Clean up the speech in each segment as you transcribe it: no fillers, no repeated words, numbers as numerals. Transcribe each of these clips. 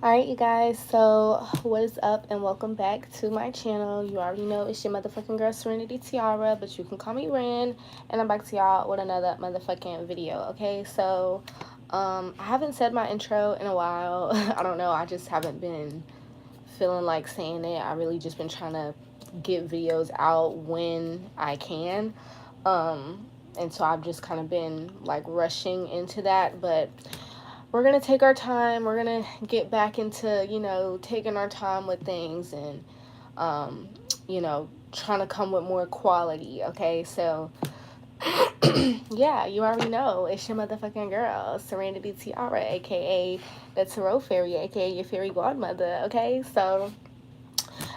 Alright, you guys, so what is up and welcome back to my channel. You already know it's your motherfucking girl Serenity Tiara, but you can call me Ren, and I'm back to y'all with another motherfucking video. Okay, so I haven't said my intro in a while. I don't know, I just haven't been feeling like saying it. I really just been trying to get videos out when I can, and so I've just kind of been like rushing into that, but we're going to take our time. We're going to get back into, you know, taking our time with things and, you know, trying to come with more quality, okay? So, yeah, you already know. It's your motherfucking girl, Serenity Tiara, a.k.a. the Tarot Fairy, a.k.a. your fairy godmother, okay? So,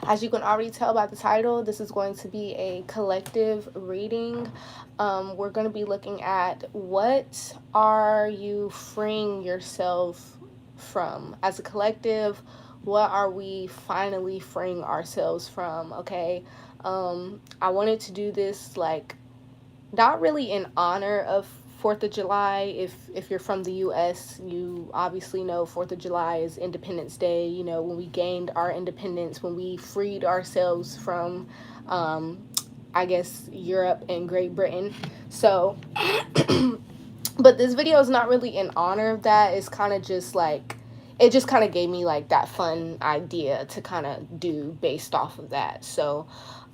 as you can already tell by the title, this is going to be a collective reading. We're going to be looking at what are you freeing yourself from? As a collective, what are we finally freeing ourselves from, okay? I wanted to do this, like, not really in honor of 4th of July. If you're from the US, you obviously know 4th of July is Independence Day, you know, when we gained our independence, when we freed ourselves from, I guess, Europe and Great Britain. So, but this video is not really in honor of that. It's kind of just like, it just kind of gave me like that fun idea to kind of do based off of that. So,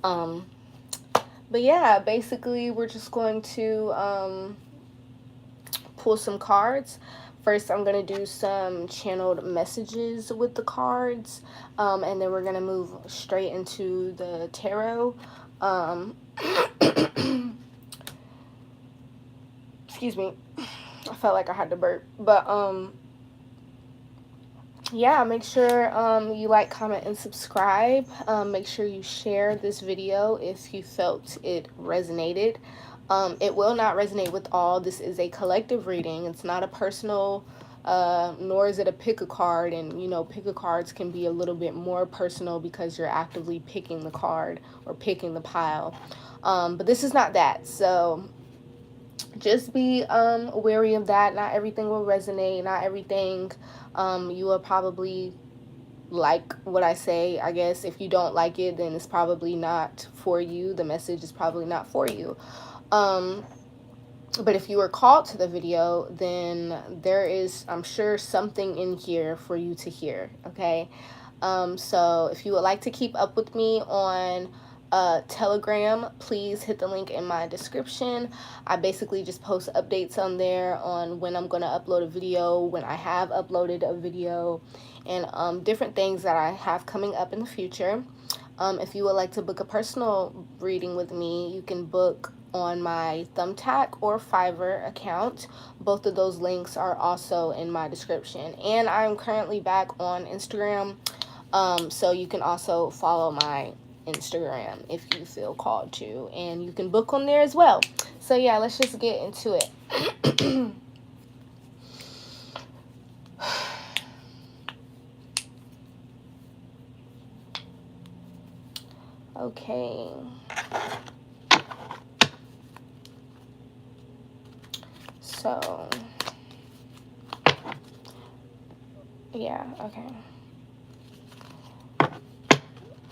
but yeah, basically we're just going to pull some cards. First, I'm going to do some channeled messages with the cards, and then we're going to move straight into the tarot. Excuse me, I felt like I had to burp, but yeah, make sure you like, comment, and subscribe. Make sure you share this video if you felt it resonated. It will not resonate with all. This is a collective reading. It's not a personal, nor is it a pick a card. And, you know, pick a cards can be a little bit more personal because you're actively picking the card or picking the pile. But this is not that. So just be wary of that. Not everything will resonate. Not everything you will probably like what I say. I guess if you don't like it, then it's probably not for you. The message is probably not for you. But if you were called to the video, then there is, I'm sure, something in here for you to hear, okay? So if you would like to keep up with me on Telegram, please hit the link in my description. I basically just post updates on there on when I'm going to upload a video, when I have uploaded a video, and different things that I have coming up in the future. If you would like to book a personal reading with me, you can book on my Thumbtack or Fiverr account. Both of those links are also in my description. And I'm currently back on Instagram, so you can also follow my Instagram if you feel called to, and you can book on there as well. So yeah, let's just get into it. Okay. So yeah, okay.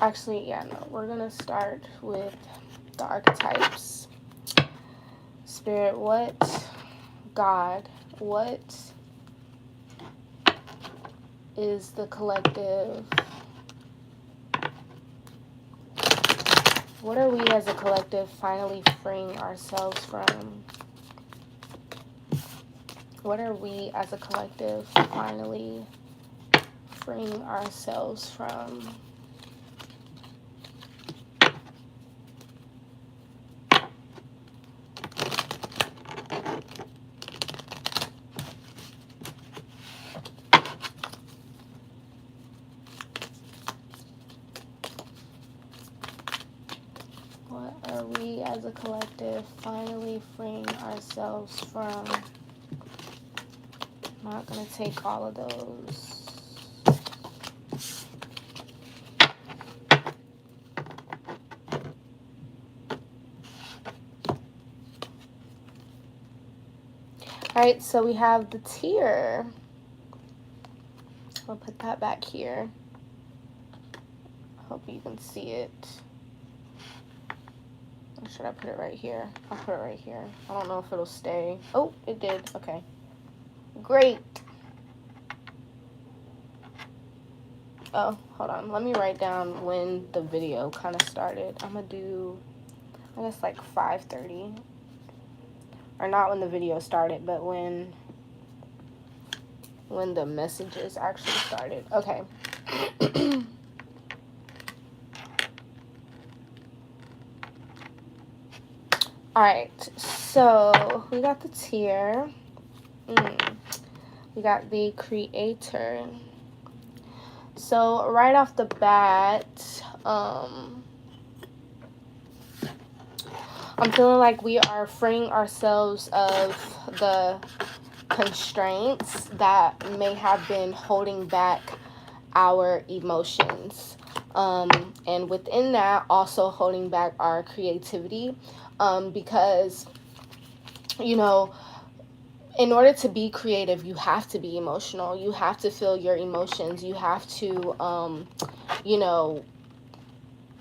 Actually, yeah, no, we're gonna start with the archetypes. Spirit, what? God, what is the collective? What are we as a collective finally freeing ourselves from? What are we as a collective finally freeing ourselves from? What are we as a collective finally freeing ourselves from? I'm not going to take all of those. Alright, so we have the tear. I'll put that back here. Hope you can see it. Or should I put it right here? I'll put it right here. I don't know if it'll stay. Oh, it did. Okay. Great. Oh, hold on. Let me write down when the video kind of started. I'm going to do, I guess, like 5:30. Or not when the video started, but when the messages actually started. Okay. Alright, so we got the tear. We got the creator. So right off the bat, I'm feeling like we are freeing ourselves of the constraints that may have been holding back our emotions. And within that, also holding back our creativity. Because, you know, in order to be creative, you have to be emotional. You have to feel your emotions. You have to, you know,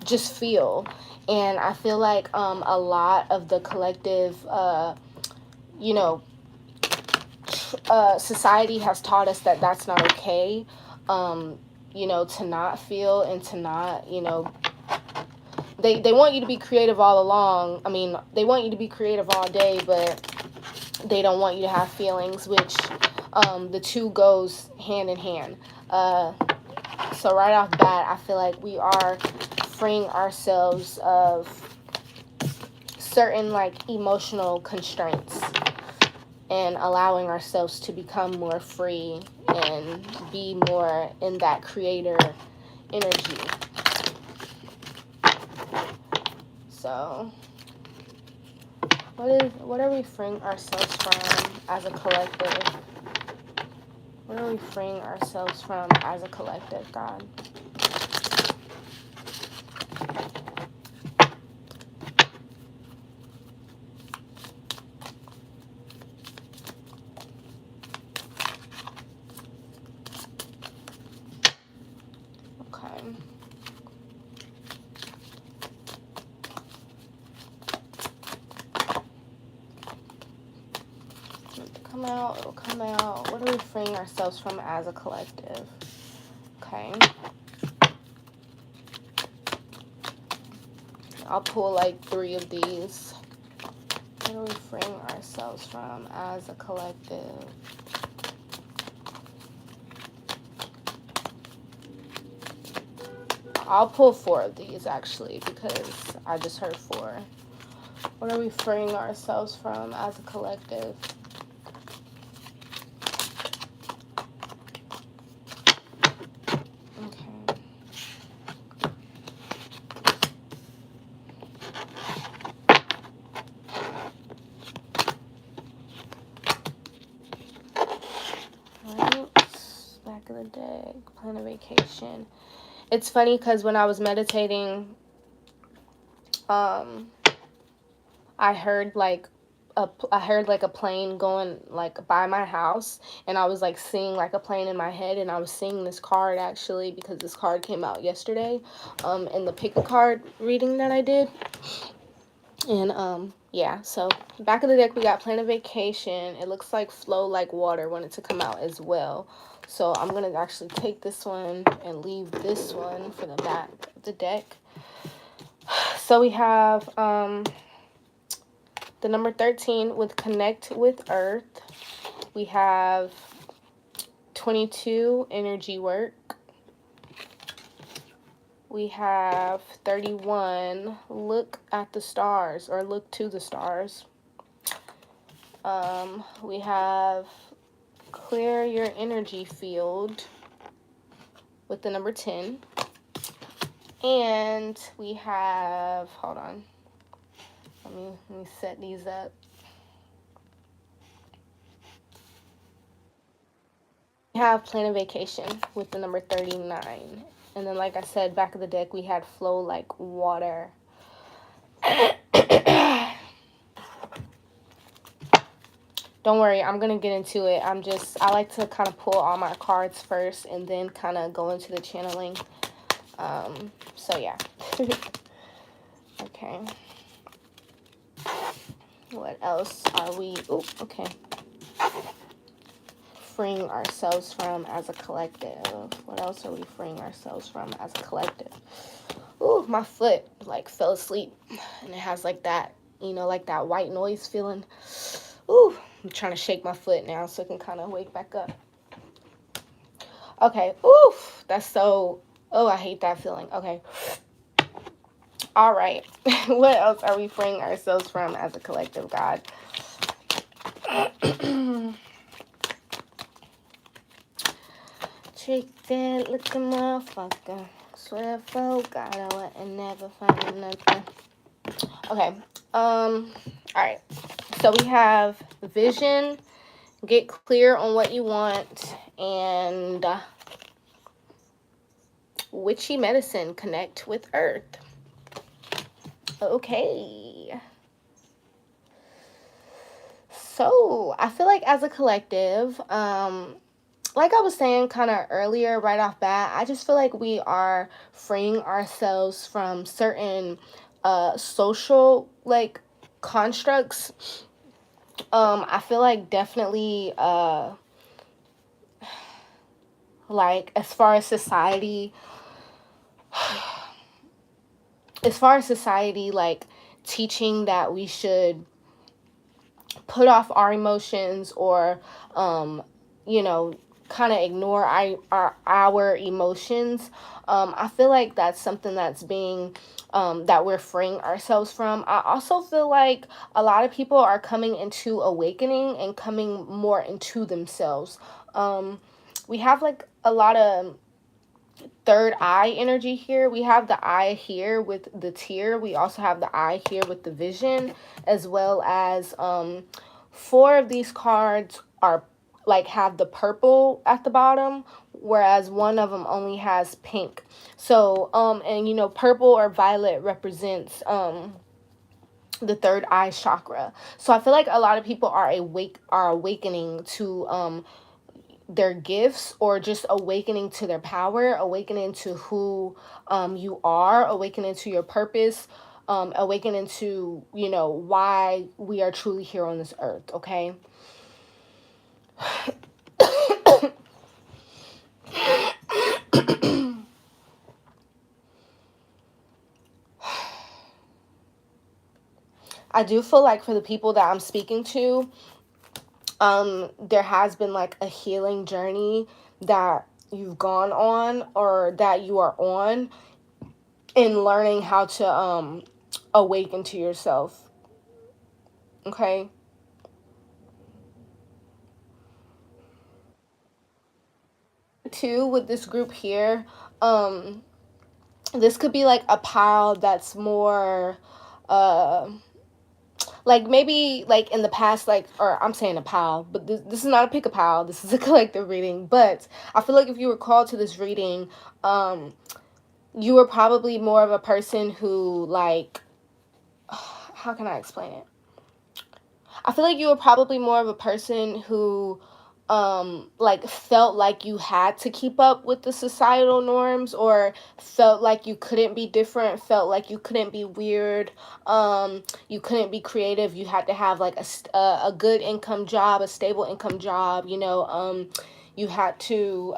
just feel. And I feel like a lot of the collective, you know, society has taught us that that's not okay, you know, to not feel and to not, you know, they want you to be creative all along. I mean, they want you to be creative all day, but they don't want you to have feelings, which the two goes hand in hand. So right off the bat, I feel like we are freeing ourselves of certain like emotional constraints and allowing ourselves to become more free and be more in that creator energy. So what are we freeing ourselves from as a collective? What are we freeing ourselves from as a collective, God? Okay. It'll come out. What are we freeing ourselves from as a collective? Okay. I'll pull like 3 of these. What are we freeing ourselves from as a collective? I'll pull 4 of these actually because I just heard 4. What are we freeing ourselves from as a collective? Back of the deck, plan a vacation. It's funny because when I was meditating, I heard like a plane going like by my house, and I was like seeing like a plane in my head, and I was seeing this card actually because this card came out yesterday, in the pick a card reading that I did. And yeah, so back of the deck we got plan a vacation. It looks like flow like water wanted to come out as well. So I'm going to actually take this one and leave this one for the back of the deck. So we have the number 13 with connect with earth. We have 22 energy work. We have 31 look at the stars or look to the stars. We have clear your energy field with the number 10. And we have, hold on, let me set these up. We have plan a vacation with the number 39. And then, like I said, back of the deck, we had flow like water. Don't don't worry, I'm going to get into it. I like to kind of pull all my cards first and then kind of go into the channeling. So yeah. Okay. What else are we, okay. Freeing ourselves from as a collective. What else are we freeing ourselves from as a collective? Ooh, my foot like fell asleep and it has like that, like that white noise feeling. Ooh, I'm trying to shake my foot now so it can kind of wake back up. Okay, oof, that's so, I hate that feeling. Okay. All right. What else are we freeing ourselves from as a collective, God? Trick that looking motherfucker. Swear for God I wouldn't never find nothing. Okay. All right. So we have vision, get clear on what you want, and witchy medicine, connect with earth. Okay. So I feel like as a collective, like I was saying kind of earlier, right off bat, I just feel like we are freeing ourselves from certain social like constructs. I feel like definitely like as far as society like teaching that we should put off our emotions or kind of ignore our emotions. I feel like that's something that's being that we're freeing ourselves from. I also feel like a lot of people are coming into awakening and coming more into themselves. We have like a lot of third eye energy here. We have the eye here with the tear. We also have the eye here with the vision, as well as 4 of these cards are like have the purple at the bottom, whereas 1 of them only has pink. So and purple or violet represents the third eye chakra. So I feel like a lot of people are awakening to their gifts, or just awakening to their power, awakening to who you are, awakening to your purpose, awakening to why we are truly here on this earth. Okay. I do feel like for the people that I'm speaking to, there has been like a healing journey that you've gone on, or that you are on, in learning how to awaken to yourself. Okay. Too, with this group here, this could be like a pile that's more like maybe like in the past, like, or I'm saying a pile, but this is not a pick a pile, this is a collective reading. But I feel like if you were called to this reading, you were probably more of a person who like how can I explain it? I feel like you were probably more of a person who like felt like you had to keep up with the societal norms, or felt like you couldn't be different, felt like you couldn't be weird, you couldn't be creative, you had to have like a good income job, a stable income job, you had to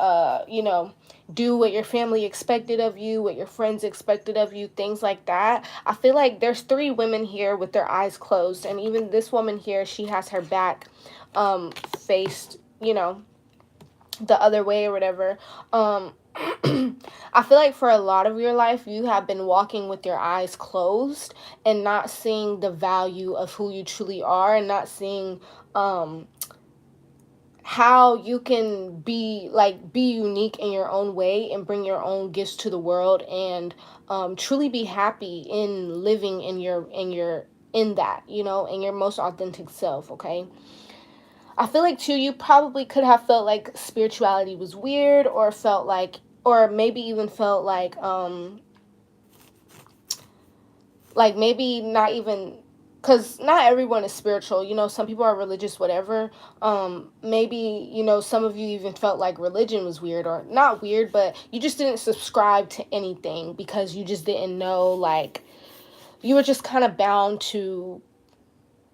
do what your family expected of you, what your friends expected of you, things like that. I feel like there's 3 women here with their eyes closed, and even this woman here, she has her back faced, the other way or whatever. I feel like for a lot of your life, you have been walking with your eyes closed and not seeing the value of who you truly are, and not seeing how you can be unique in your own way and bring your own gifts to the world, and truly be happy in living in that, in your most authentic self. Okay. I feel like too, you probably could have felt like spirituality was weird, or felt like, or maybe even felt like maybe not even because not everyone is spiritual. You know, some people are religious, whatever. Maybe, you know, some of you even felt like religion was weird, or not weird, but you just didn't subscribe to anything because you just didn't know, like, you were just kind of bound to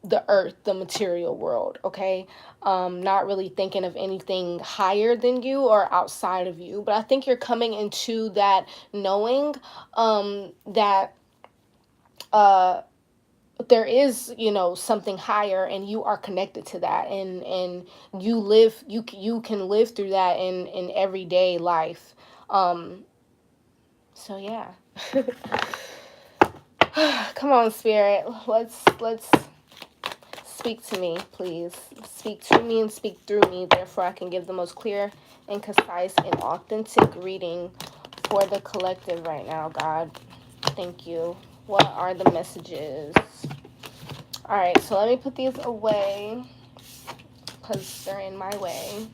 the earth, the material world, okay? Not really thinking of anything higher than you or outside of you. But I think you're coming into that knowing that there is, you know, something higher, and you are connected to that, and you can live through that in everyday life. So yeah. Come on, spirit, let's speak to me, please. Speak to me and speak through me, therefore I can give the most clear and concise and authentic reading for the collective right now, God. Thank you. What are the messages? Alright, so let me put these away because they're in my way.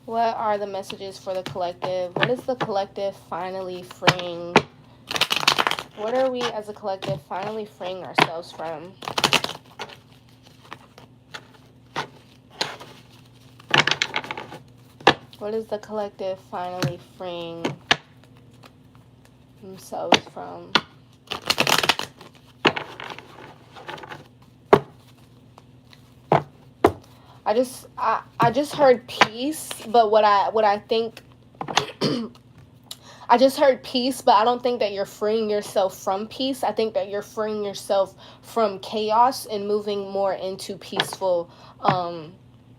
What are the messages for the collective? What is the collective finally freeing? What are we as a collective finally freeing ourselves from? What is the collective finally freeing themselves from? I just heard peace, but what I think I just heard peace, but I don't think that you're freeing yourself from peace. I think that you're freeing yourself from chaos and moving more into peaceful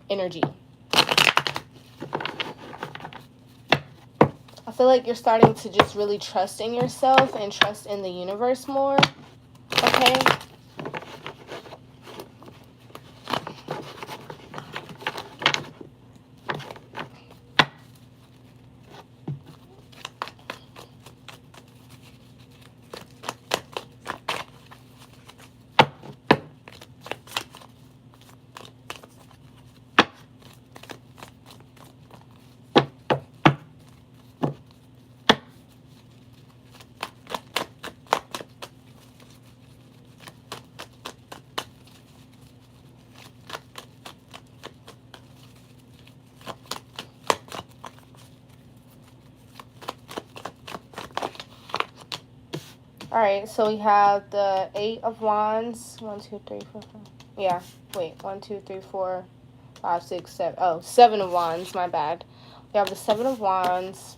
energy. I feel like you're starting to just really trust in yourself and trust in the universe more. Okay? Alright, so we have the 8 of Wands. 1, 2, 3, 4, 5. Yeah, wait. 1, 2, 3, 4, 5, 6, 7. Oh, 7 of Wands. My bad. We have the 7 of Wands.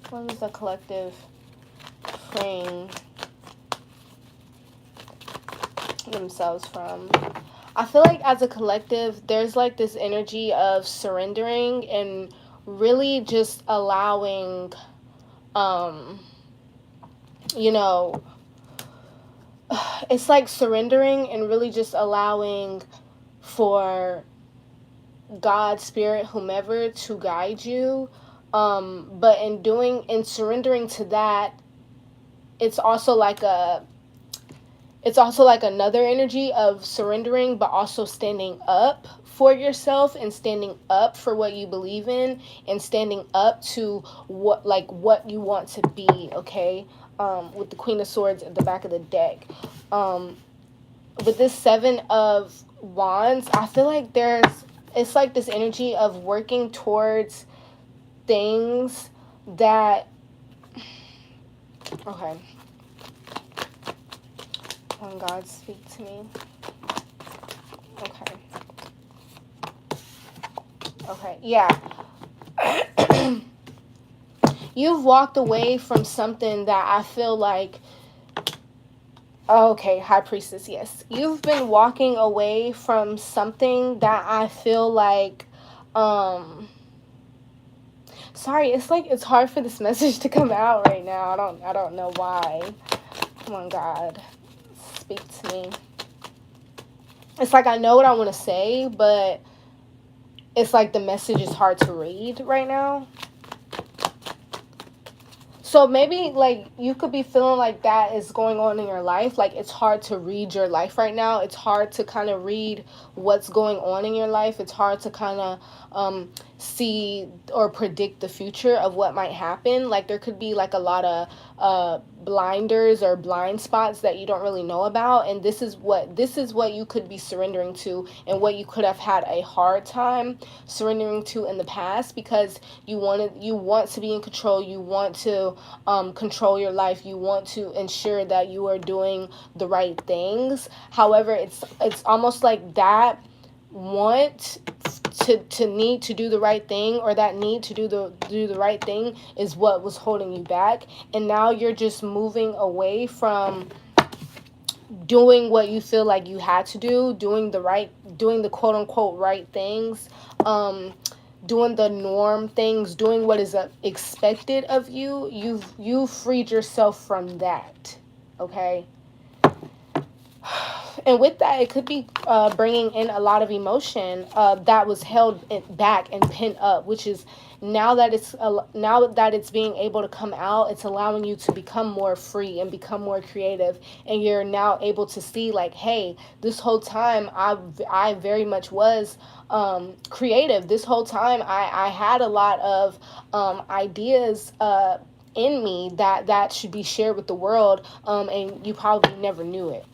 What is the collective freeing themselves from? I feel like as a collective, there's like this energy of surrendering and really just allowing, you know, it's like surrendering and really just allowing for God, spirit, whomever to guide you. But in surrendering to that, it's also like another energy of surrendering, but also standing up for yourself and standing up for what you believe in and standing up to what you want to be, okay? With the Queen of Swords at the back of the deck. With this 7 of Wands, I feel like it's like this energy of working towards things that, okay. Oh, God, speak to me. Okay, yeah. You've walked away from something that I feel like, okay, High Priestess, yes. You've been walking away from something that I feel like, sorry, it's like, it's hard for this message to come out right now. I don't know why. Come on, God. Speak to me. It's like I know what I want to say, but it's like the message is hard to read right now. So maybe like you could be feeling like that is going on in your life. Like it's hard to read your life right now. It's hard to kind of read what's going on in your life. It's hard to kind of see or predict the future of what might happen. Like there could be like a lot of blinders or blind spots that you don't really know about, and this is what you could be surrendering to, and what you could have had a hard time surrendering to in the past, because you want to be in control. You want to control your life. You want to ensure that you are doing the right things. However, it's almost like that want to need to do the right thing, or that need to do the right thing is what was holding you back, and now you're just moving away from doing what you feel like you had to do, doing the quote unquote right things, doing the norm things, doing what is expected of you. You've freed yourself from that, okay? And with that, it could be bringing in a lot of emotion that was held back and pent up, which is now that it's being able to come out, it's allowing you to become more free and become more creative, and you're now able to see like, hey, this whole time I very much was creative. This whole time I had a lot of ideas in me that should be shared with the world, and you probably never knew it.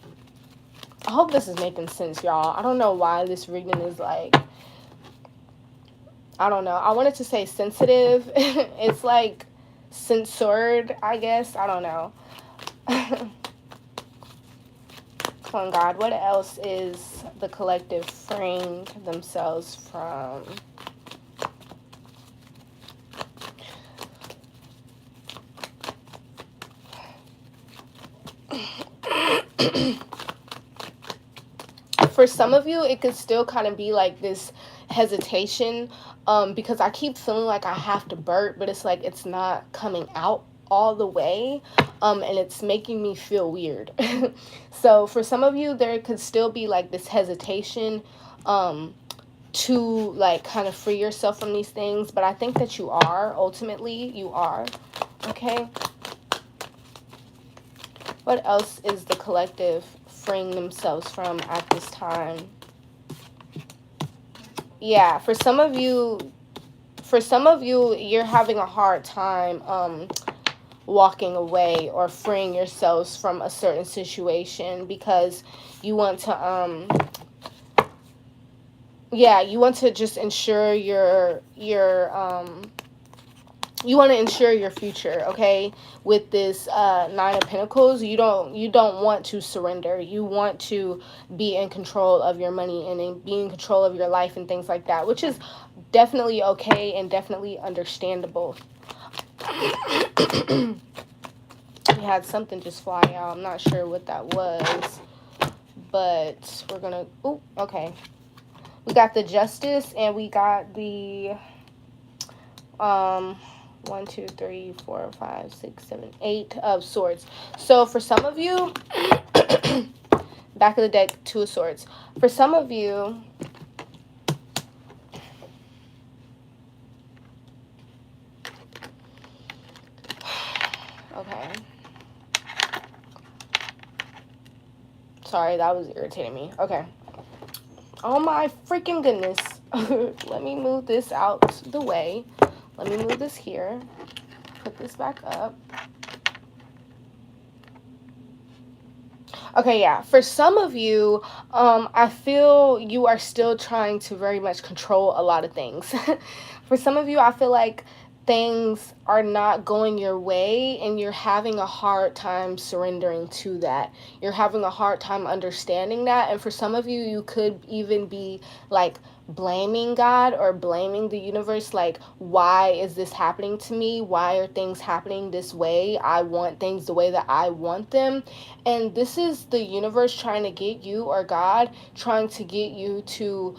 I hope this is making sense, y'all. I don't know why this reading is like, I don't know. I wanted to say sensitive. It's like censored, I guess. I don't know. Come on, God. What else is the collective freeing themselves from? For some of you, it could still kind of be like this hesitation, because I keep feeling like I have to burp, but it's like it's not coming out all the way, and it's making me feel weird. So for some of you, there could still be like this hesitation to like kind of free yourself from these things, but I think that you are, ultimately you are, okay? What else is the collective freeing themselves from at this time? Yeah, for some of you, you're having a hard time walking away or freeing yourselves from a certain situation, because you want to you want to just ensure you want to ensure your future, okay? With this Nine of Pentacles, you don't want to surrender. You want to be in control of your money and be in control of your life and things like that, which is definitely okay and definitely understandable. We had something just fly out. I'm not sure what that was, but we're gonna... Oh, okay. We got the Justice, and we got the 1, 2, 3, 4, 5, 6, 7, 8 of Swords. So for some of you, back of the deck, 2 of Swords. For some of you, okay. Sorry, that was irritating me. Okay. Oh my freaking goodness. Let me move this out the way. Let me move this here. Put this back up. Okay, yeah. For some of you, I feel you are still trying to very much control a lot of things. For some of you, I feel like things are not going your way, and you're having a hard time surrendering to that. You're having a hard time understanding that. And for some of you, you could even be like blaming God or blaming the universe, like, why is this happening to me? Why are things happening this way? I want things the way that I want them. And this is the universe trying to get you, or God trying to get you to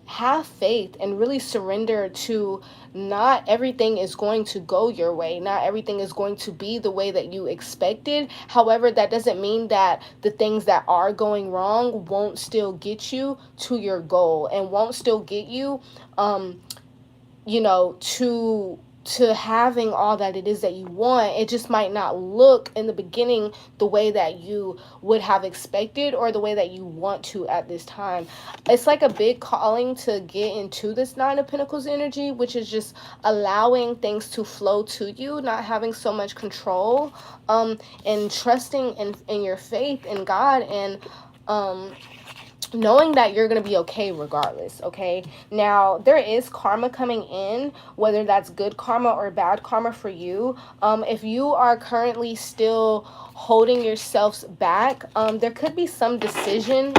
have faith and really surrender to, not everything is going to go your way. Not everything is going to be the way that you expected. However, that doesn't mean that the things that are going wrong won't still get you to your goal, and won't still get you, to to having all that it is that you want. It just might not look in the beginning the way that you would have expected or the way that you want to at this time. It's like a big calling to get into this Nine of Pentacles energy, which is just allowing things to flow to you, not having so much control, and trusting in your faith in God, and knowing that you're going to be okay regardless. Okay, now there is karma coming in, whether that's good karma or bad karma for you. If you are currently still holding yourselves back, there could be some decision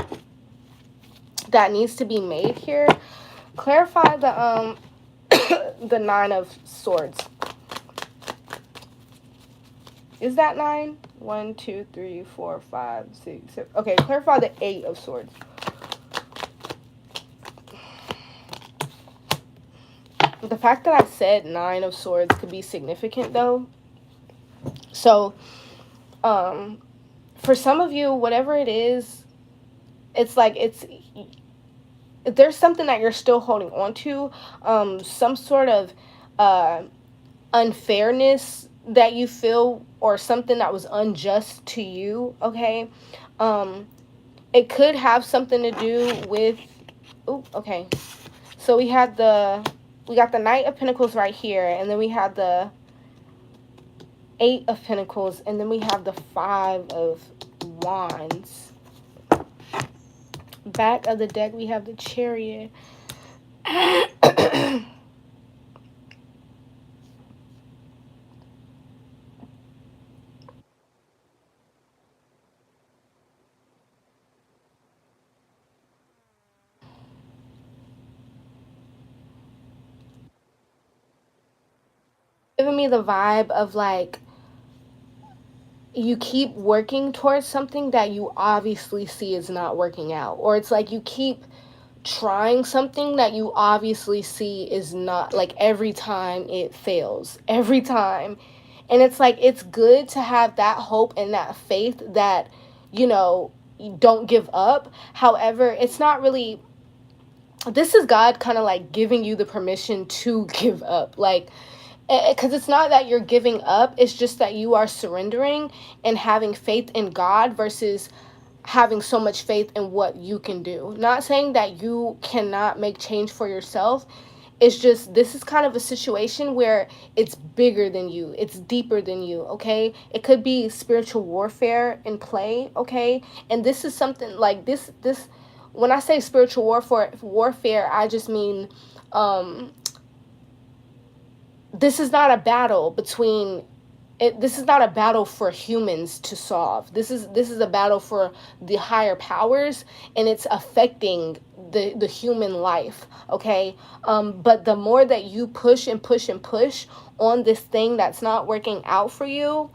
that needs to be made here. Clarify the the Nine of Swords. Is that 9? 1, 2, 3, 4, 5, 6, 7. Okay, clarify the 8 of Swords. The fact that I said 9 of Swords could be significant, though. So, for some of you, whatever it is, it's like there's something that you're still holding on to, some sort of unfairness that you feel, or something that was unjust to you. Okay, it could have something to do with, okay, so we got the Knight of Pentacles right here, and then we have the 8 of Pentacles, and then we have the 5 of Wands. Back of the deck, we have the Chariot. Giving me the vibe of like you keep working towards something that you obviously see is not working out, or it's like you keep trying something that you obviously see is not, like, every time it fails, every time. And it's like, it's good to have that hope and that faith that, you don't give up. However, it's not really, this is God kind of like giving you the permission to give up, like, because it's not that you're giving up, it's just that you are surrendering and having faith in God versus having so much faith in what you can do. Not saying that you cannot make change for yourself. It's just, this is kind of a situation where it's bigger than you. It's deeper than you, okay? It could be spiritual warfare in play, okay? And this is something like this when I say spiritual warfare, I just mean this is not a battle between this is not a battle for humans to solve. This is a battle for the higher powers, and it's affecting the human life, okay? But the more that you push and push and push on this thing that's not working out for you,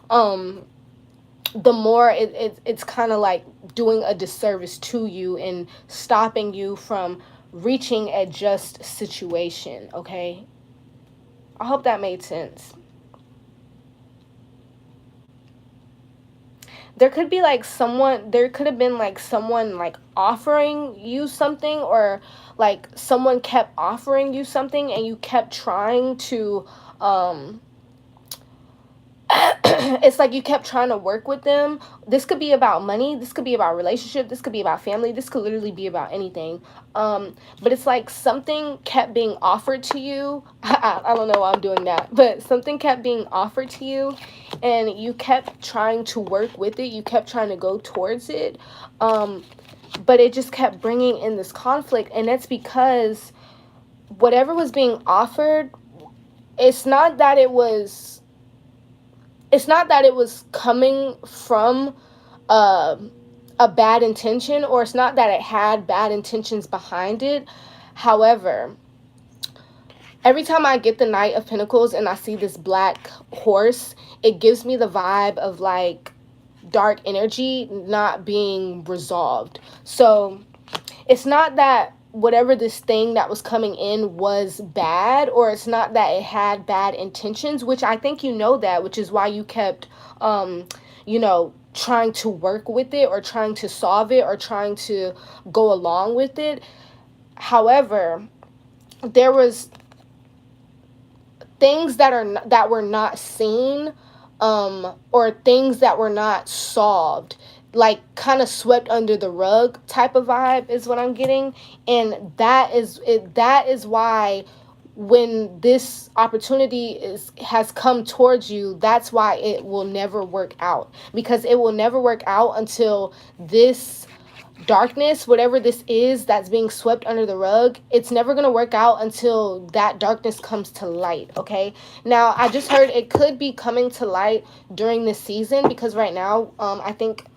the more it's kind of like doing a disservice to you and stopping you from reaching a just situation, okay? I hope that made sense. There could be like there could have been like someone like offering you something, or like someone kept offering you something and you kept trying to it's like you kept trying to work with them. This could be about money, this could be about relationship, this could be about family, this could literally be about anything. But it's like something kept being offered to you. I don't know why I'm doing that, but something kept being offered to you and you kept trying to work with it, you kept trying to go towards it, but it just kept bringing in this conflict. And that's because whatever was being offered, it's not that it was coming from a bad intention, or it's not that it had bad intentions behind it. However, every time I get the Knight of Pentacles and I see this black horse, it gives me the vibe of like dark energy not being resolved. So it's not that whatever this thing that was coming in was bad, or it's not that it had bad intentions, which I think that, which is why you kept trying to work with it, or trying to solve it, or trying to go along with it. However, there was things that were not seen, or things that were not solved, like kind of swept under the rug type of vibe is what I'm getting. And that is why when this opportunity has come towards you, that's why it will never work out, because it will never work out until this darkness, whatever this is that's being swept under the rug, it's never going to work out until that darkness comes to light. Okay, now I just heard it could be coming to light during this season, because right now I think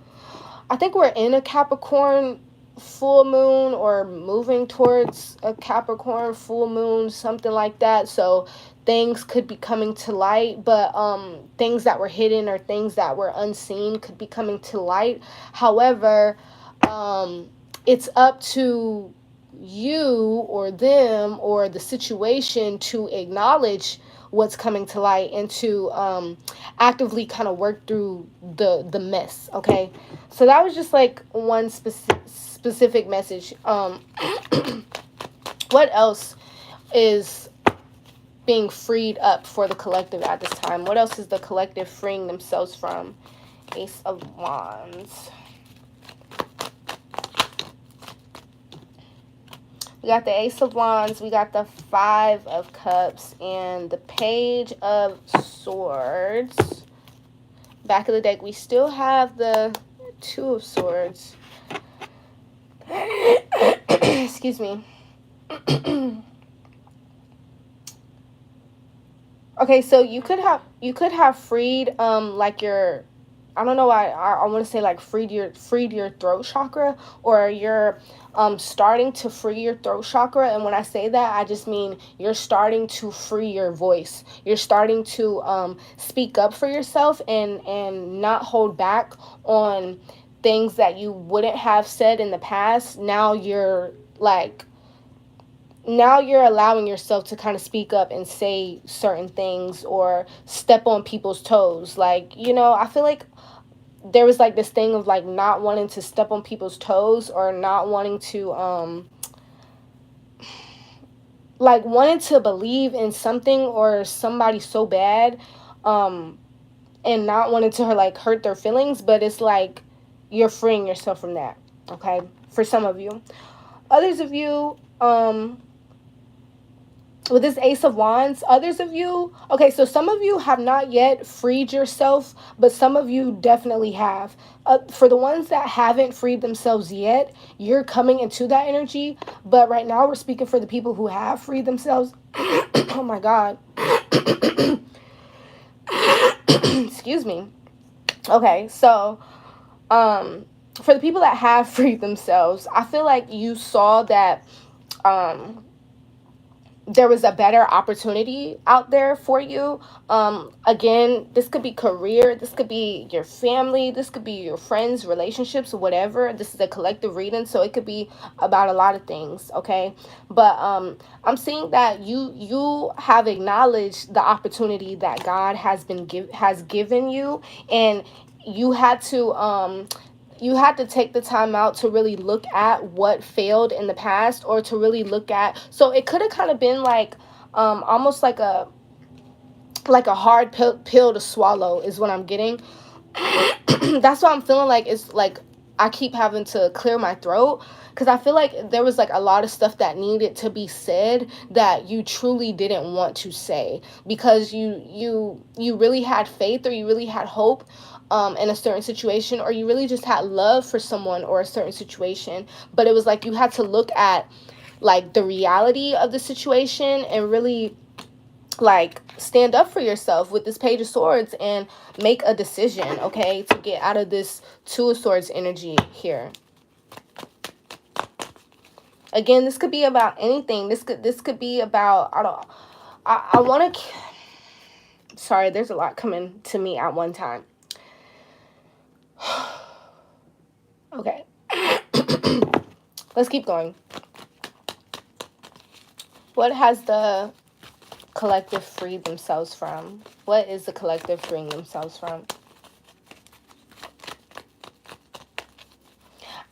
we're in a Capricorn full moon, or moving towards a Capricorn full moon, something like that. So things could be coming to light, but things that were hidden or things that were unseen could be coming to light. However, it's up to you or them or the situation to acknowledge what's coming to light, and to actively kind of work through the mess. Okay, so that was just like one specific message. What else is being freed up for the collective at this time? What else is the collective freeing themselves from? Ace of Wands. We got the Ace of Wands, we got the Five of Cups, and the Page of Swords. Back of the deck, we still have the Two of Swords. Excuse me. Okay, so you could have freed like your, I don't know why I want to say like freed your throat chakra, or you're starting to free your throat chakra. And when I say that, I just mean you're starting to free your voice. You're starting to speak up for yourself, and not hold back on things that you wouldn't have said in the past. Now you're allowing yourself to kind of speak up and say certain things, or step on people's toes. Like, I feel like there was like this thing of like not wanting to step on people's toes, or not wanting to like wanting to believe in something or somebody so bad, and not wanting to like hurt their feelings. But it's like you're freeing yourself from that. Okay, for some of you. Others of you, with this Ace of Wands, others of you, okay, so some of you have not yet freed yourself, but some of you definitely have. For the ones that haven't freed themselves yet, you're coming into that energy. But right now, we're speaking for the people who have freed themselves. Oh my God. Excuse me. Okay, so for the people that have freed themselves, I feel like you saw that there was a better opportunity out there for you. Again, this could be career, this could be your family, this could be your friends, relationships, whatever. This is a collective reading, so it could be about a lot of things, okay? But I'm seeing that you have acknowledged the opportunity that God has given you, and you had to take the time out to really look at what failed in the past, or to really look at, so it could have kind of been like almost like a hard pill to swallow is what I'm getting. That's why I'm feeling like it's like I keep having to clear my throat, because I feel like there was like a lot of stuff that needed to be said that you truly didn't want to say, because you really had faith, or you really had hope in a certain situation, or you really just had love for someone or a certain situation. But it was like you had to look at like the reality of the situation, and really like stand up for yourself with this Page of Swords, and make a decision, okay, to get out of this Two of Swords energy here. Again, this could be about anything. This could be about, I want to, sorry, there's a lot coming to me at one time. Okay. Let's keep going. What has the collective freed themselves from? What is the collective freeing themselves from?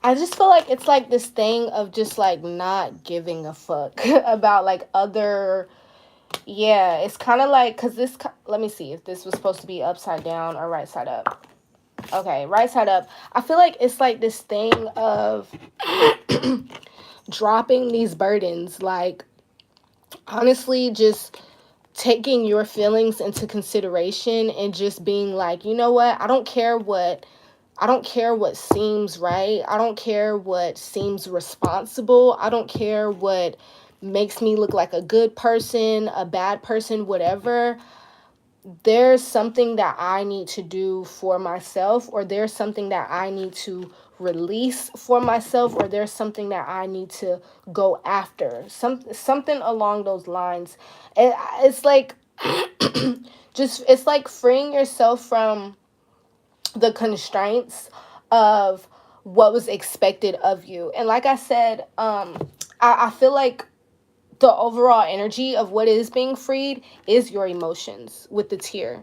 I just feel like it's like this thing of just like not giving a fuck about like other, Yeah, it's kind of like, because this, let me see if this was supposed to be upside down or right side up. Okay, right side up. I feel like it's like this thing of dropping these burdens. Like, honestly, just taking your feelings into consideration and just being like, you know what? I don't care what seems right. I don't care what seems responsible. I don't care what makes me look like a good person, a bad person, whatever. There's something that I need to do for myself, or there's something that I need to release for myself, or there's something that I need to go after. Something along those lines. It's like it's like freeing yourself from the constraints of what was expected of you. And like I said, I feel like the overall energy of what is being freed is your emotions with the tear.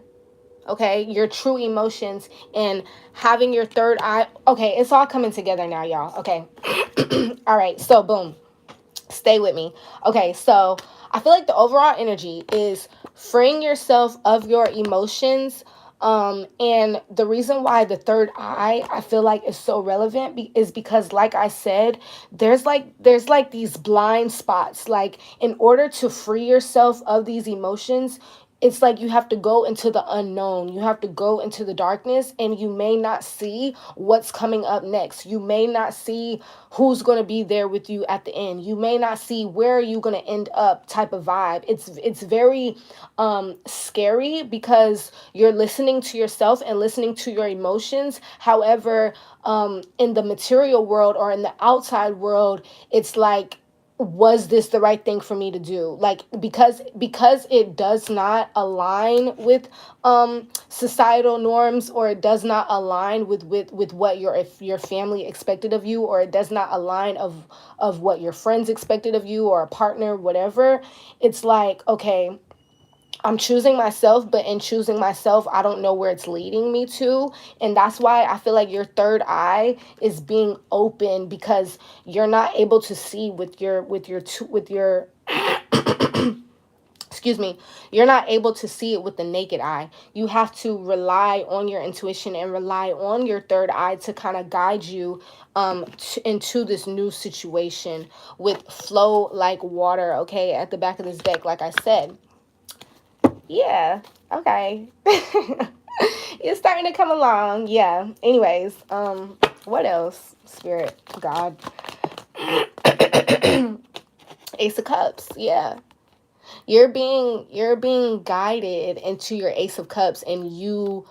Okay, your true emotions and having your third eye. Okay, it's all coming together now, y'all. Okay. All right, so boom, stay with me. Okay, so I feel like the overall energy is freeing yourself of your emotions. And the reason why the third eye I feel like is so relevant is because, like I said, there's like these blind spots. Like, in order to free yourself of these emotions, it's like you have to go into the unknown. You have to go into the darkness, and you may not see what's coming up next. You may not see who's going to be there with you at the end. You may not see where you going to end up type of vibe. It's very scary because you're listening to yourself and listening to your emotions. However, in the material world or in the outside world, it's like, was this the right thing for me to do? Like, because it does not align with societal norms, or it does not align with what your family expected of you, or it does not align of what your friends expected of you, or a partner, whatever. It's like, okay, I'm choosing myself, but in choosing myself, I don't know where it's leading me to. And that's why I feel like your third eye is being open, because you're not able to see with your excuse me, you're not able to see it with the naked eye. You have to rely on your intuition and rely on your third eye to kind of guide you into this new situation with flow like water. Okay, at the back of this deck, like I said. Yeah. Okay. It's starting to come along. Yeah. Anyways, what else? Spirit, God. Ace of Cups. Yeah. You're being guided into your Ace of Cups, and you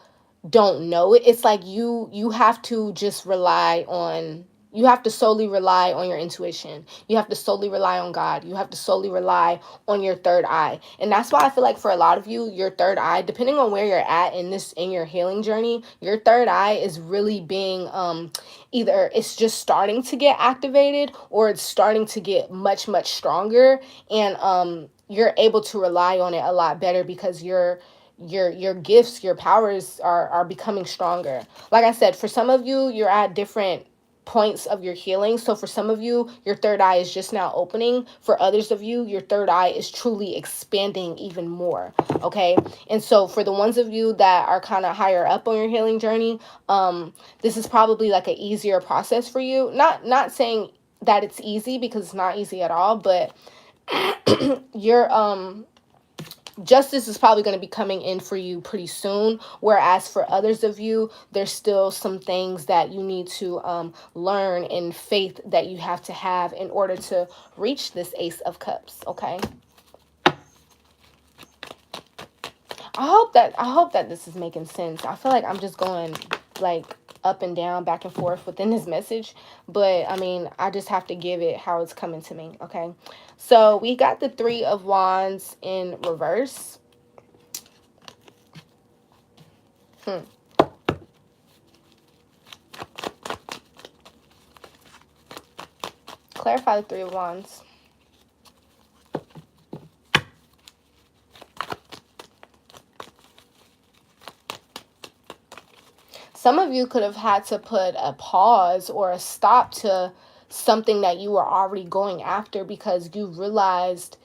don't know it. It's like you have to just you have to solely rely on your intuition. You have to solely rely on God. You have to solely rely on your third eye. And that's why I feel like for a lot of you, your third eye, depending on where you're at in your healing journey, your third eye is really being either it's just starting to get activated, or it's starting to get much, much stronger. And you're able to rely on it a lot better, because your gifts, your powers are becoming stronger. Like I said, for some of you, you're at different points of your healing. So for some of you, your third eye is just now opening. For others of you, your third eye is truly expanding even more. Okay. And so for the ones of you that are kind of higher up on your healing journey, this is probably like an easier process for you. Not saying that it's easy, because it's not easy at all, but you're justice is probably going to be coming in for you pretty soon. Whereas for others of you, there's still some things that you need to learn, and faith that you have to have in order to reach this Ace of Cups. Okay. I hope that this is making sense. I feel like I'm just going like up and down, back and forth within this message, but I mean, I just have to give it how it's coming to me. Okay. So we got the Three of Wands in reverse. Clarify the Three of Wands. Some of you could have had to put a pause or a stop to something that you were already going after, because you realized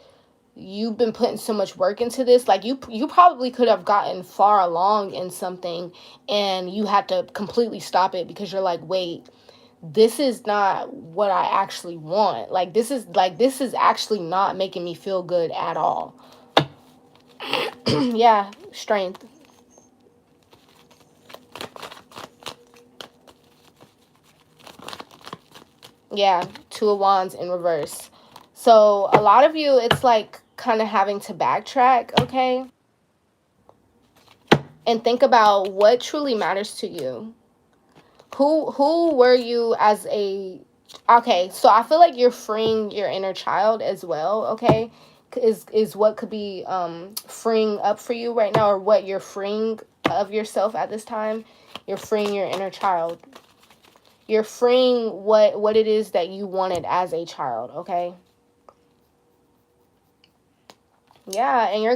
you've been putting so much work into this. Like you probably could have gotten far along in something and you had to completely stop it because you're like, wait, this is not what I actually want. Like this is actually not making me feel good at all. Yeah, strength. Yeah, Two of Wands in reverse. So a lot of you, it's like kind of having to backtrack, okay? And think about what truly matters to you. Who were you as a, okay, so I feel like you're freeing your inner child as well, okay? Is what could be freeing up for you right now, or what you're freeing of yourself at this time. You're freeing your inner child. You're freeing what it is that you wanted as a child, okay? Yeah, and you're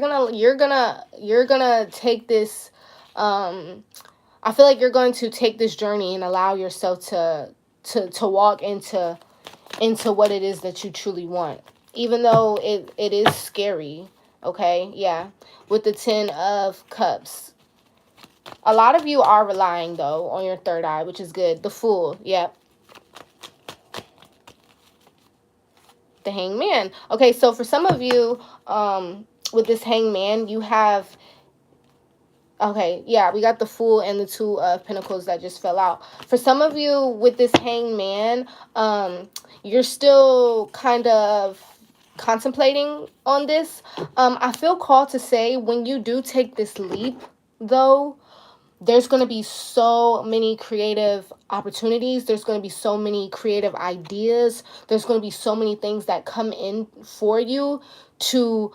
gonna take this I feel like you're going to take this journey and allow yourself to walk into what it is that you truly want. Even though it is scary, okay? Yeah. With the 10 of Cups. A lot of you are relying, though, on your third eye, which is good. The Fool, yep. The Hangman. Okay, so for some of you, with this Hangman, you have... Okay, yeah, we got the Fool and the Two of Pentacles that just fell out. For some of you with this Hangman, you're still kind of contemplating on this. I feel called to say, when you do take this leap, though, there's going to be so many creative opportunities. There's going to be so many creative ideas. There's going to be so many things that come in for you to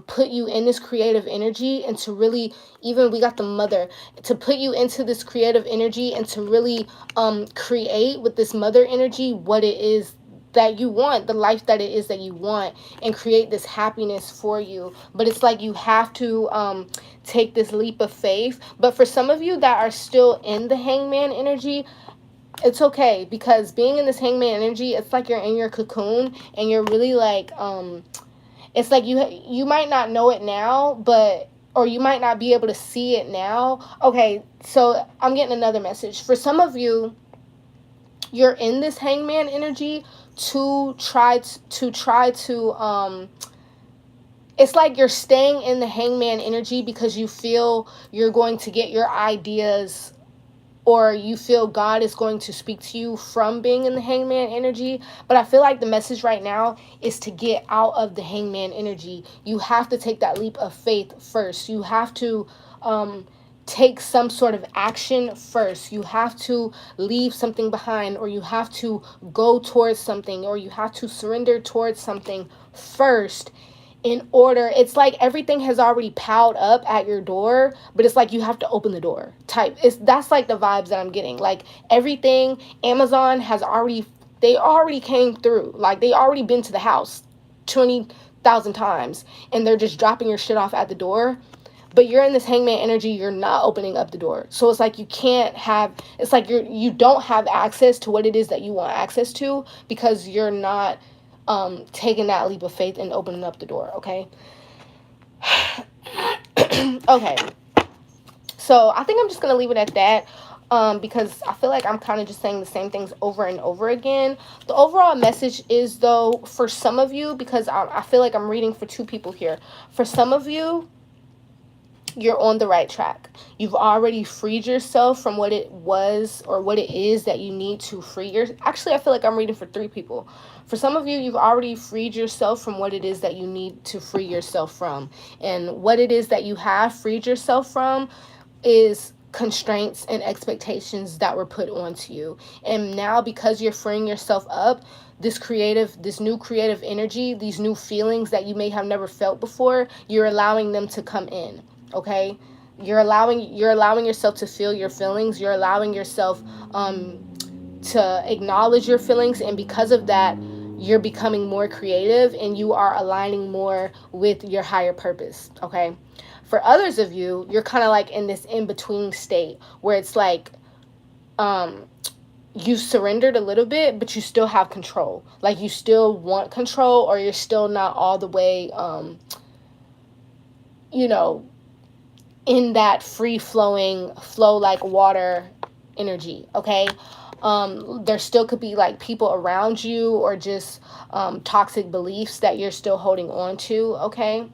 put you in this creative energy, and to really, even we got the Mother, to put you into this creative energy and to really create with this Mother energy what it is that you want, the life that it is that you want, and create this happiness for you. But it's like you have to take this leap of faith. But for some of you that are still in the Hangman energy, it's okay, because being in this Hangman energy, it's like you're in your cocoon and you're really like it's like you might not know it now, but, or you might not be able to see it now. Okay, so I'm getting another message. For some of you, you're in this Hangman energy to try to it's like you're staying in the Hangman energy because you feel you're going to get your ideas, or you feel God is going to speak to you from being in the Hangman energy. But I feel like the message right now is to get out of the Hangman energy. You have to take that leap of faith first. You have to take some sort of action first. You have to leave something behind, or you have to go towards something, or you have to surrender towards something first. In order, it's like everything has already piled up at your door, but it's like you have to open the door type. That's like the vibes that I'm getting. Like everything, Amazon has already, they already came through. Like they already been to the house 20,000 times, and they're just dropping your shit off at the door. But you're in this Hangman energy, you're not opening up the door. So it's like you can't have, it's like you don't have access to what it is that you want access to, because you're not taking that leap of faith and opening up the door, okay? Okay. So I think I'm just going to leave it at that, because I feel like I'm kind of just saying the same things over and over again. The overall message is, though, for some of you, because I feel like I'm reading for two people here. For some of you, you're on the right track. You've already freed yourself from what it was or what it is that you need to free actually, I feel like I'm reading for three people. For some of you, you've already freed yourself from what it is that you need to free yourself from. And what it is that you have freed yourself from is constraints and expectations that were put onto you. And now, because you're freeing yourself up, this new creative energy, these new feelings that you may have never felt before, you're allowing them to come in. Okay, you're allowing yourself to feel your feelings. You're allowing yourself to acknowledge your feelings, and because of that, you're becoming more creative and you are aligning more with your higher purpose. Okay, for others of you, you're kind of like in this in-between state where it's like you surrendered a little bit, but you still have control. Like, you still want control, or you're still not all the way, you know, in that free-flowing, flow like water energy, okay? There still could be, like, people around you, or just toxic beliefs that you're still holding on to, okay?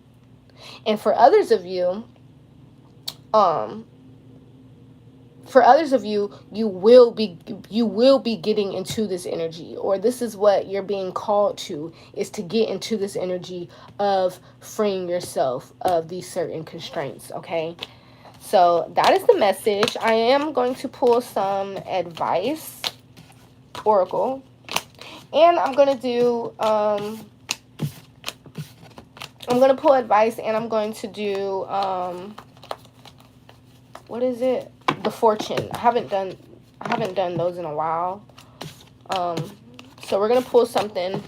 And for others of you, you will be getting into this energy, or this is what you're being called to, is to get into this energy of freeing yourself of these certain constraints, okay? So that is the message. I am going to pull some advice, oracle, and I'm going to do, I'm going to pull advice, and I'm going to do, what is it? The fortune. I haven't done those in a while. So we're going to pull something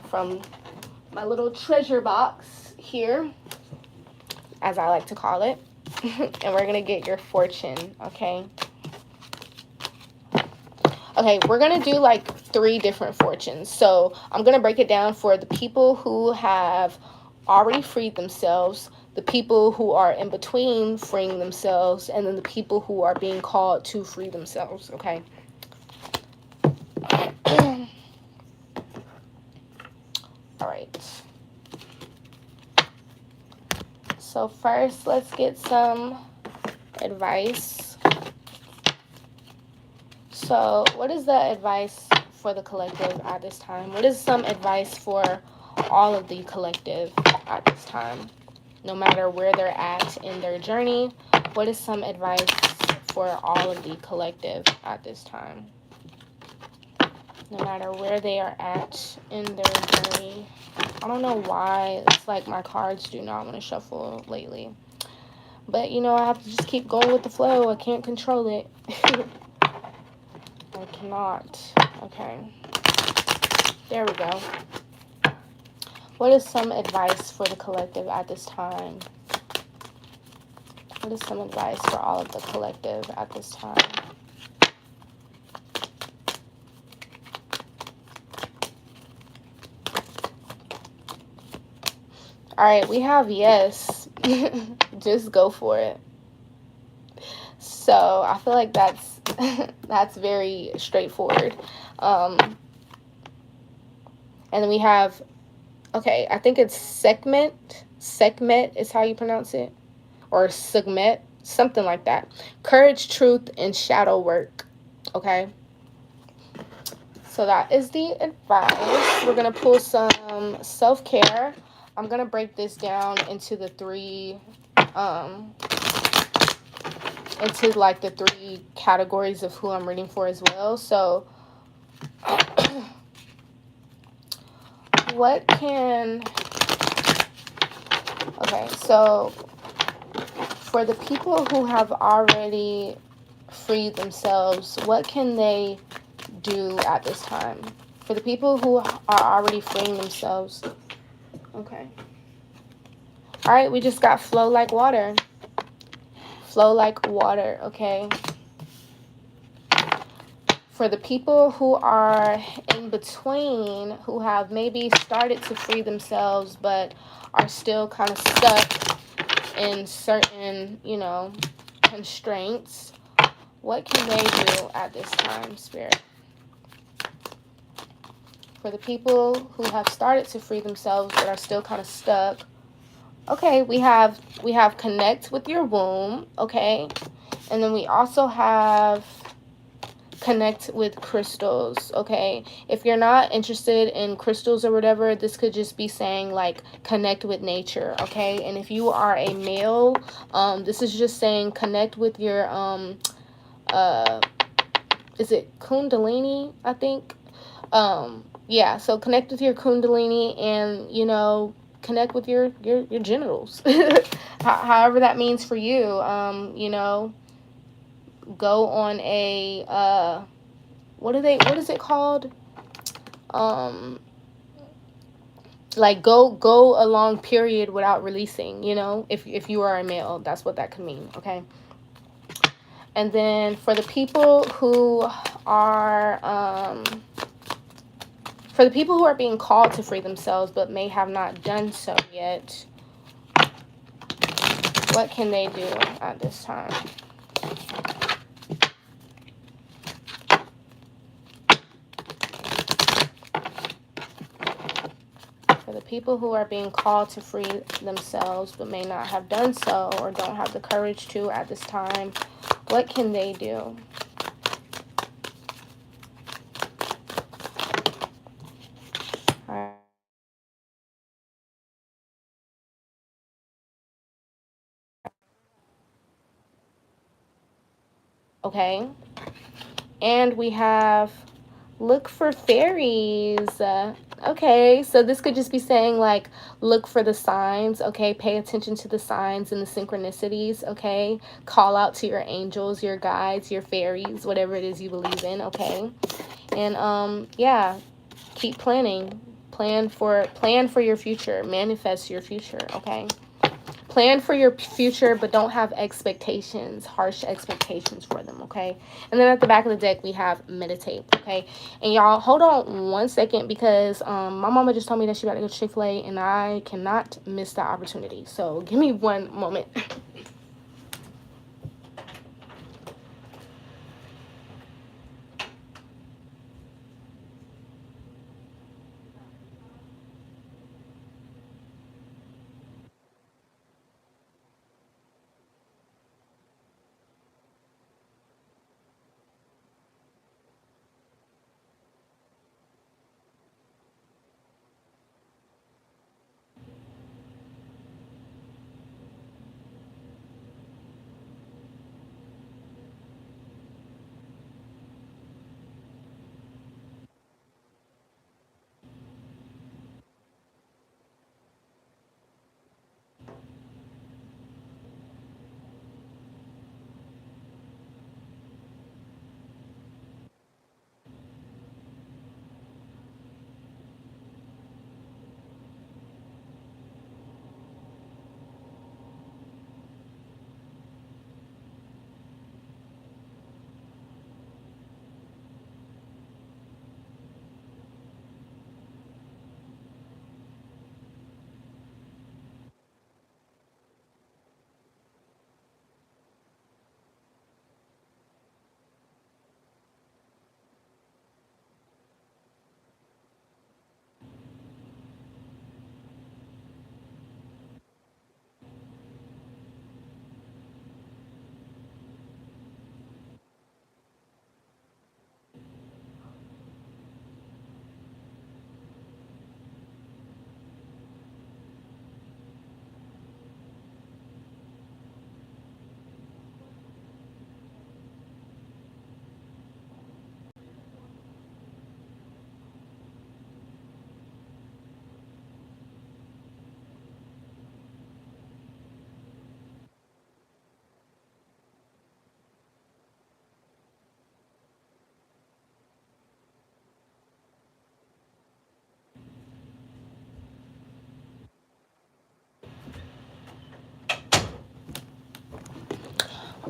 from my little treasure box here, as I like to call it. And we're going to get your fortune, okay? Okay, we're going to do like 3 different fortunes. So I'm going to break it down for the people who have already freed themselves, the people who are in between freeing themselves, and then the people who are being called to free themselves, okay? All right. So first, let's get some advice. So what is the advice for the collective at this time? What is some advice for all of the collective at this time? No matter where they're at in their journey, what is some advice for all of the collective at this time? No matter where they are at in their journey. I don't know why it's like my cards do not want to shuffle lately. But, you know, I have to just keep going with the flow. I can't control it. I cannot. Okay. There we go. What is some advice for the collective at this time? What is some advice for all of the collective at this time? All right, we have yes. Just go for it. So I feel like that's very straightforward. And then we have, okay, I think it's Sekhmet. Sekhmet is how you pronounce it. Or Sekhmet, something like that. Courage, truth, and shadow work. Okay. So that is the advice. We're going to pull some self-care. I'm going to break this down into the 3, into like the 3 categories of who I'm reading for as well. So what can, okay, so for the people who have already freed themselves, what can they do at this time? For the people who are already freeing themselves. Okay. All right, we just got flow like water. Flow like water, okay? For the people who are in between, who have maybe started to free themselves but are still kind of stuck in certain, you know, constraints, what can they do at this time, Spirit? For the people who have started to free themselves but are still kind of stuck, okay, we have connect with your womb, okay? And then we also have connect with crystals, okay? If you're not interested in crystals or whatever, this could just be saying like connect with nature, okay? And if you are a male, this is just saying connect with your is it Kundalini, I think? Yeah, so connect with your Kundalini, and, you know, connect with your genitals. However that means for you. You know, go on a what is it called? Like go a long period without releasing, you know, if you are a male, that's what that could mean, okay? And then for the people who are being called to free themselves but may have not done so yet, what can they do at this time? For the people who are being called to free themselves but may not have done so or don't have the courage to at this time, what can they do? All right. Okay. And we have look for fairies. Okay, so this could just be saying like look for the signs. Okay, pay attention to the signs and the synchronicities. Okay, call out to your angels, your guides, your fairies, whatever it is you believe in. Okay, and yeah, keep planning. Plan for your future. Manifest your future. Okay. Plan for your future, but don't have expectations, harsh expectations for them, okay? And then at the back of the deck, we have meditate, okay? And y'all, hold on one second because my mama just told me that she about to go to Chick-fil-A, and I cannot miss that opportunity. So give me one moment.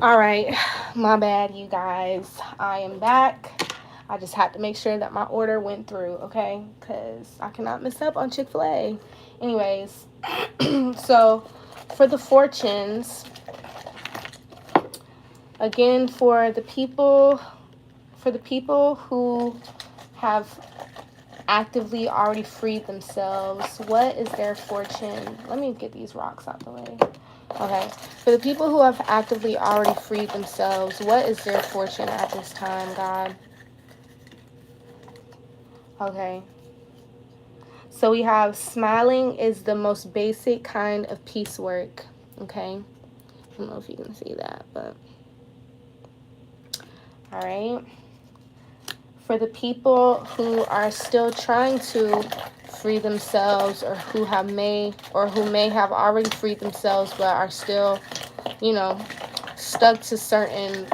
All right, my bad, you guys. I am back. I just had to make sure that my order went through, okay? Because I cannot mess up on Chick-fil-A. Anyways, so for the fortunes, again, for the people who have actively already freed themselves, what is their fortune? Let me get these rocks out the way. Okay, for the people who have actively already freed themselves, what is their fortune at this time, God? Okay, so we have smiling is the most basic kind of piecework. Okay, I don't know if you can see that, but all right. For the people who are still trying to free themselves, or who may have already freed themselves but are still, you know, stuck to certain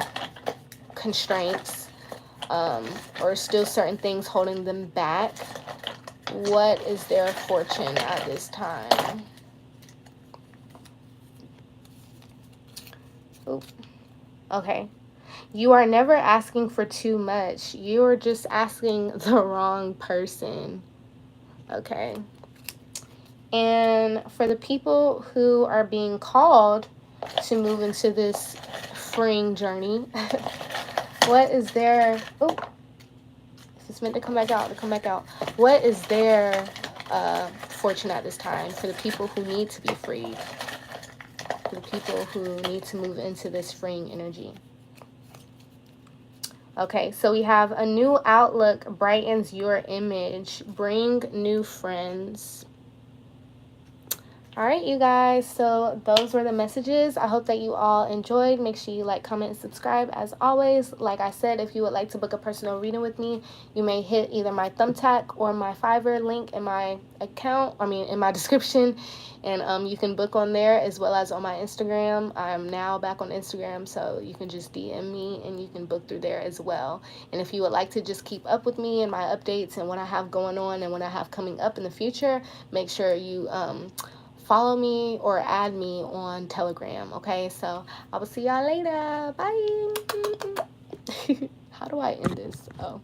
constraints, or still certain things holding them back, what is their fortune at this time? Oop. Okay. You are never asking for too much. You are just asking the wrong person. Okay. And for the people who are being called to move into this freeing journey, what is their... Oh, if it's meant to come back out, to come back out. What is their fortune at this time for the people who need to be freed? For the people who need to move into this freeing energy. Okay, so we have a new outlook brightens your image. Bring new friends. All right, you guys, so those were the messages. I hope that you all enjoyed. Make sure you like, comment, and subscribe as always. Like I said, if you would like to book a personal reading with me, you may hit either my Thumbtack or my Fiverr link in my account, in my description, and you can book on there as well as on my Instagram. I'm now back on Instagram, so you can just DM me and you can book through there as well. And if you would like to just keep up with me and my updates and what I have going on and what I have coming up in the future, make sure you follow me or add me on Telegram. Okay, so I will see y'all later. Bye. How do I end this? Oh.